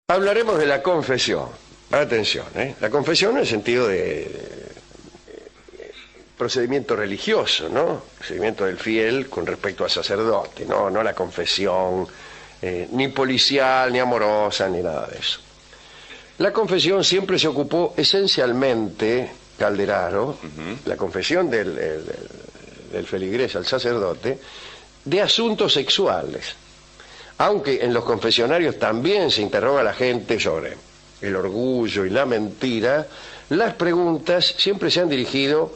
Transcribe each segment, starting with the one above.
Hablaremos de la confesión. Atención, la confesión en el sentido de procedimiento religioso, ¿no? Procedimiento del fiel con respecto al sacerdote, no la confesión ni policial, ni amorosa, ni nada de eso. La confesión siempre se ocupó esencialmente, Calderaro, la confesión del feligrés al sacerdote, de asuntos sexuales. Aunque en los confesionarios también se interroga a la gente sobre el orgullo y la mentira, las preguntas siempre se han dirigido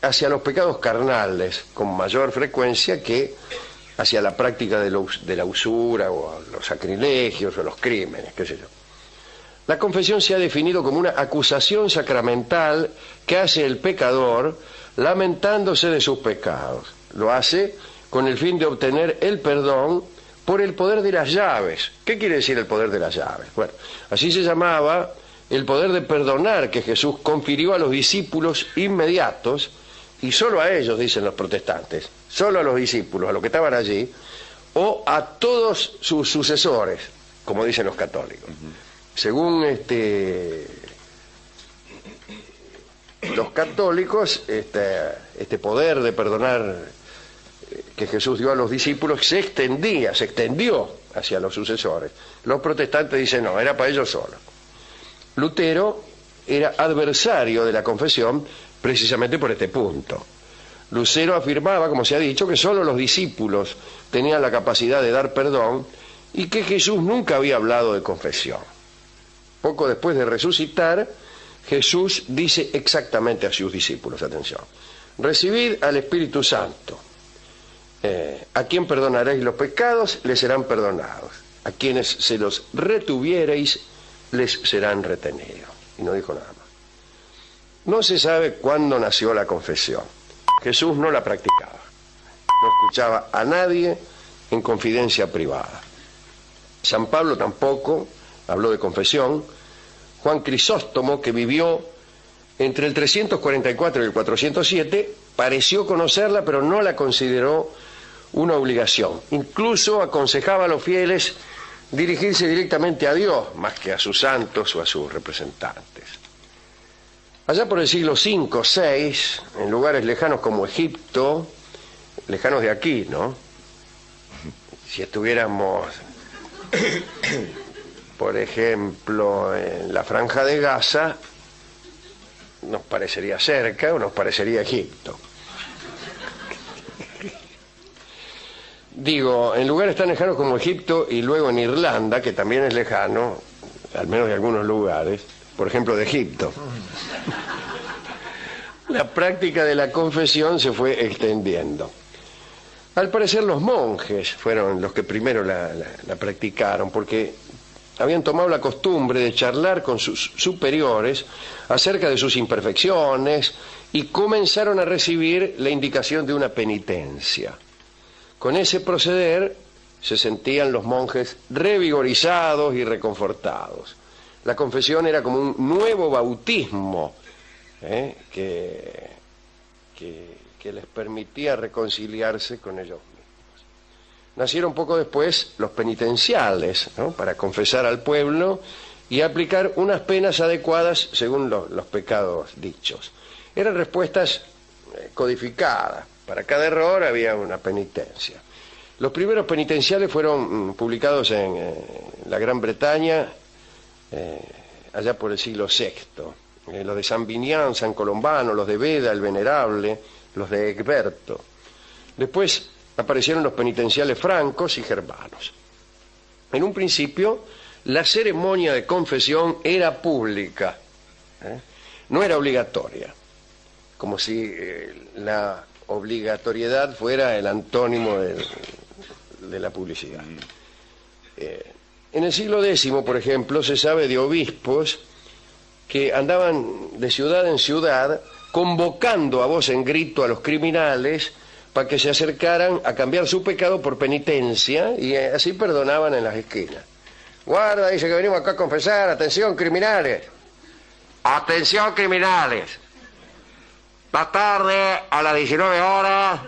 hacia los pecados carnales con mayor frecuencia que hacia la práctica de la usura o los sacrilegios o los crímenes, qué sé yo. La confesión se ha definido como una acusación sacramental que hace el pecador lamentándose de sus pecados. Lo hace con el fin de obtener el perdón por el poder de las llaves. ¿Qué quiere decir el poder de las llaves? Bueno, así se llamaba el poder de perdonar que Jesús confirió a los discípulos inmediatos, y solo a ellos, dicen los protestantes, solo a los discípulos, a los que estaban allí, o a todos sus sucesores, como dicen los católicos. Según los católicos, este poder de perdonar que Jesús dio a los discípulos se extendió hacia los sucesores. Los protestantes dicen no, era para ellos solos. Lutero era adversario de la confesión precisamente por este punto. Lutero afirmaba, como se ha dicho, que solo los discípulos tenían la capacidad de dar perdón y que Jesús nunca había hablado de confesión. Poco después de resucitar, Jesús dice exactamente a sus discípulos, atención: recibid al Espíritu Santo. A quien perdonaréis los pecados, les serán perdonados. A quienes se los retuviereis, les serán retenidos. Y no dijo nada más. No se sabe cuándo nació la confesión. Jesús no la practicaba. No escuchaba a nadie en confidencia privada. San Pablo tampoco habló de confesión. Juan Crisóstomo, que vivió entre el 344 y el 407, pareció conocerla, pero no la consideró una obligación. Incluso aconsejaba a los fieles dirigirse directamente a Dios, más que a sus santos o a sus representantes. Allá por el siglo V, VI, en lugares lejanos como Egipto, lejanos de aquí, ¿no? Si estuviéramos, por ejemplo, en la Franja de Gaza, nos parecería cerca o nos parecería Egipto. Digo, en lugares tan lejanos como Egipto y luego en Irlanda, que también es lejano, al menos de algunos lugares, por ejemplo de Egipto, la práctica de la confesión se fue extendiendo. Al parecer los monjes fueron los que primero la practicaron, porque habían tomado la costumbre de charlar con sus superiores acerca de sus imperfecciones y comenzaron a recibir la indicación de una penitencia. Con ese proceder se sentían los monjes revigorizados y reconfortados. La confesión era como un nuevo bautismo que les permitía reconciliarse con ellos mismos. Nacieron poco después los penitenciales, ¿no?, para confesar al pueblo y aplicar unas penas adecuadas según los pecados dichos. Eran respuestas codificadas. Para cada error había una penitencia. Los primeros penitenciales fueron publicados en la Gran Bretaña allá por el siglo VI. Los de San Vinián, San Colombano, los de Beda, el Venerable, los de Egberto. Después aparecieron los penitenciales francos y germanos. En un principio, la ceremonia de confesión era pública, no era obligatoria, como si la obligatoriedad fuera el antónimo de la publicidad. En el siglo X, por ejemplo, se sabe de obispos que andaban de ciudad en ciudad convocando a voz en grito a los criminales para que se acercaran a cambiar su pecado por penitencia, y así perdonaban en las esquinas. Guarda, dice que venimos acá a confesar. Atención, criminales. Atención, criminales. La tarde a las 19 horas,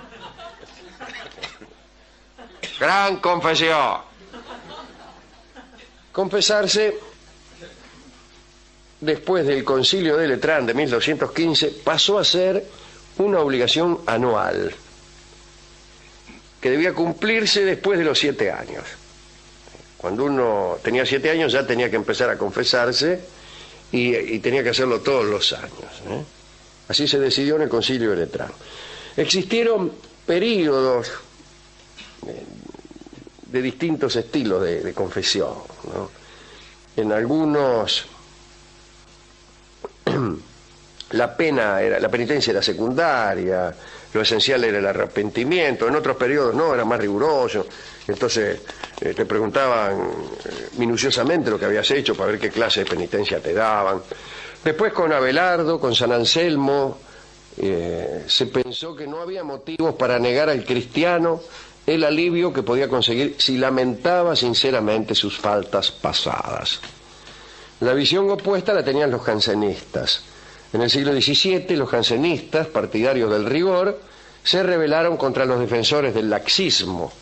gran confesión. confesarse, después del Concilio de Letrán de 1215, pasó a ser una obligación anual que debía cumplirse después de los 7 años. Cuando uno tenía 7 años ya tenía que empezar a confesarse y tenía que hacerlo todos los años. Así se decidió en el Concilio de Letrán. Existieron períodos de distintos estilos de confesión, ¿no? En algunos la penitencia era secundaria, lo esencial era el arrepentimiento. En otros periodos no, era más riguroso. Entonces te preguntaban minuciosamente lo que habías hecho para ver qué clase de penitencia te daban. Después, con Abelardo, con San Anselmo, se pensó que no había motivos para negar al cristiano el alivio que podía conseguir si lamentaba sinceramente sus faltas pasadas. La visión opuesta la tenían los jansenistas. En el siglo XVII, los jansenistas, partidarios del rigor, se rebelaron contra los defensores del laxismo,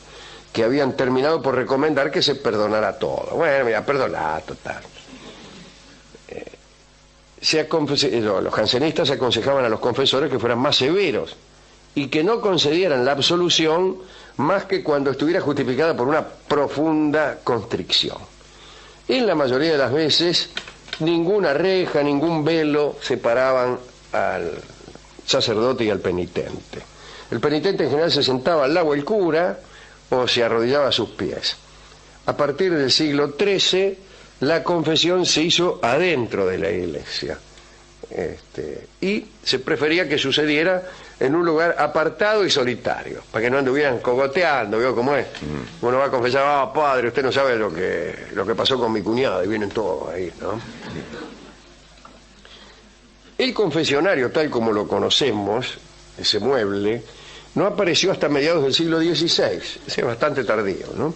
que habían terminado por recomendar que se perdonara todo. Bueno, mira, perdoná, total. Los jansenistas aconsejaban a los confesores que fueran más severos y que no concedieran la absolución más que cuando estuviera justificada por una profunda constricción. En la mayoría de las veces, ninguna reja, ningún velo separaban al sacerdote y al penitente. El penitente en general se sentaba al lado del cura o se arrodillaba a sus pies. A partir del siglo XIII, la confesión se hizo adentro de la iglesia. Y se prefería que sucediera en un lugar apartado y solitario, para que no anduvieran cogoteando. ¿Vio cómo es? Uno va a confesar, padre, usted no sabe lo que pasó con mi cuñado, y vienen todos ahí, ¿no? El confesionario, tal como lo conocemos, ese mueble, no apareció hasta mediados del siglo XVI, es bastante tardío, ¿no?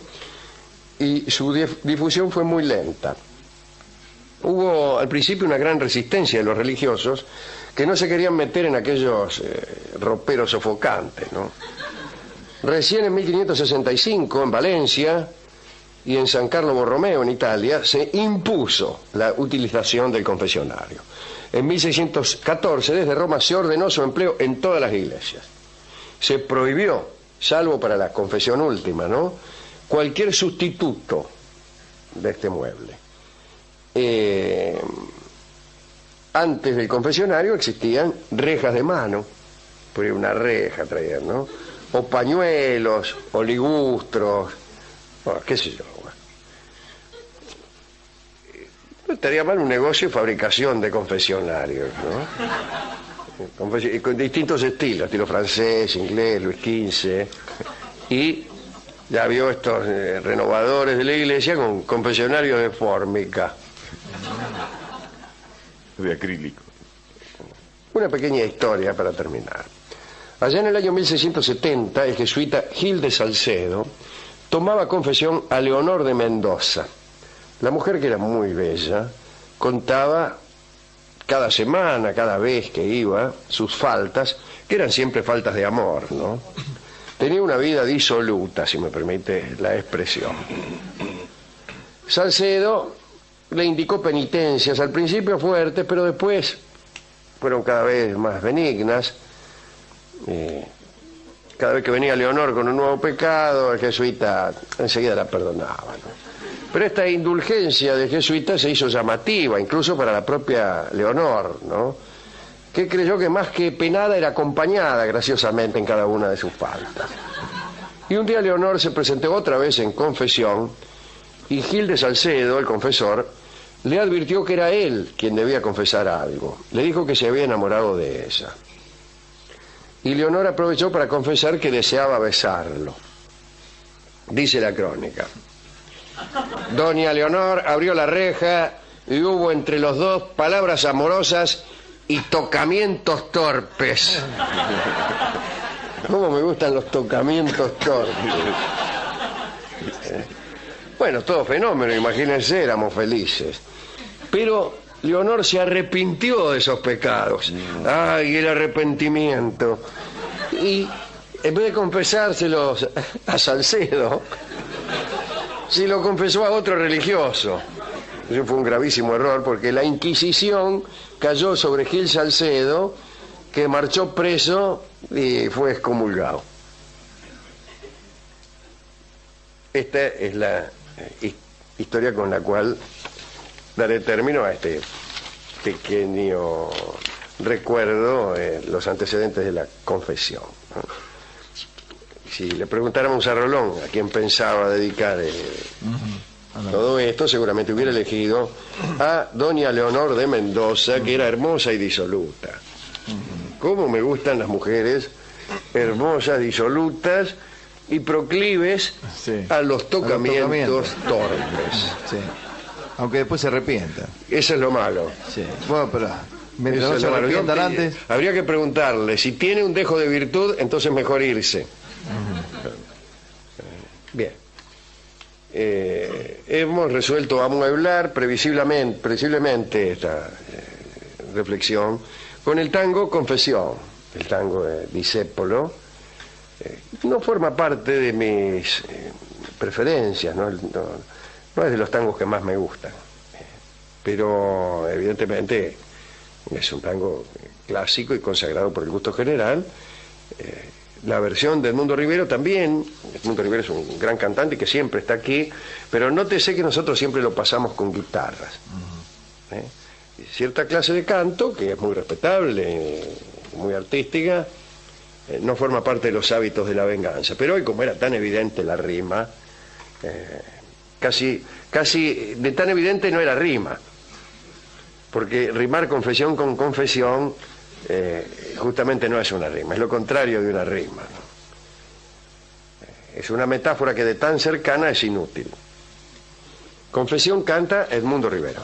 Y su difusión fue muy lenta. Hubo al principio una gran resistencia de los religiosos que no se querían meter en aquellos roperos sofocantes, ¿no? Recién en 1565, en Valencia y en San Carlo Borromeo, en Italia, se impuso la utilización del confesionario. En 1614, desde Roma, se ordenó su empleo en todas las iglesias. Se prohibió, salvo para la confesión última, ¿no?, cualquier sustituto de este mueble. Antes del confesionario existían rejas de mano, por ahí una reja traían, ¿no?, o pañuelos, o ligustros, qué sé yo. No estaría mal un negocio de fabricación de confesionarios, ¿no? Con distintos estilos, estilo francés, inglés, Luis XV, y ya vio estos renovadores de la iglesia con confesionarios de fórmica. De acrílico. Una pequeña historia para terminar. Allá en el año 1670, el jesuita Gil de Salcedo tomaba confesión a Leonor de Mendoza. La mujer, que era muy bella, contaba cada semana, cada vez que iba, sus faltas, que eran siempre faltas de amor, ¿no? Tenía una vida disoluta, si me permite la expresión. Salcedo le indicó penitencias, al principio fuertes, pero después fueron cada vez más benignas. Cada vez que venía Leonor con un nuevo pecado, el jesuita enseguida la perdonaba, ¿no? Pero esta indulgencia del jesuita se hizo llamativa, incluso para la propia Leonor, ¿no?, que creyó que más que penada era acompañada graciosamente en cada una de sus faltas. Y un día Leonor se presentó otra vez en confesión y Gil de Salcedo, el confesor, le advirtió que era él quien debía confesar algo. Le dijo que se había enamorado de ella. Y Leonor aprovechó para confesar que deseaba besarlo. Dice la crónica: doña Leonor abrió la reja y hubo entre los dos palabras amorosas y tocamientos torpes. ¿Cómo me gustan los tocamientos torpes? Bueno, todo fenómeno, imagínense, éramos felices. Pero Leonor se arrepintió de esos pecados. ¡Ay, el arrepentimiento! Y en vez de confesárselos a Salcedo, si lo confesó a otro religioso. Eso fue un gravísimo error, porque la Inquisición cayó sobre Gil Salcedo, que marchó preso y fue excomulgado. Esta es la historia con la cual daré término a este pequeño recuerdo, los antecedentes de la confesión, ¿no? Si le preguntáramos a Rolón a quién pensaba dedicar todo esto, seguramente hubiera elegido a doña Leonor de Mendoza, que era hermosa y disoluta. Cómo me gustan las mujeres hermosas, disolutas y proclives a los tocamientos torpes. Sí. Aunque después se arrepientan. Eso es lo malo. Sí. Bueno, pero mientras Eso no es se lo malo. arrepientan antes. Habría que preguntarle, si tiene un dejo de virtud, entonces mejor irse. Bien. Hemos resuelto amueblar previsiblemente esta reflexión con el tango Confesión. El tango de Discépolo no forma parte de mis preferencias, no es de los tangos que más me gustan, pero evidentemente es un tango clásico y consagrado por el gusto general. La versión de Edmundo Rivero también. Edmundo Rivero es un gran cantante que siempre está aquí, pero nótese que nosotros siempre lo pasamos con guitarras. Cierta clase de canto, que es muy respetable, muy artística, no forma parte de los hábitos de La Venganza. Pero hoy, como era tan evidente la rima, casi de tan evidente no era rima, porque rimar confesión con confesión justamente no es una rima, es lo contrario de una rima, ¿no? Es una metáfora que de tan cercana es inútil. Confesión canta Edmundo Rivero.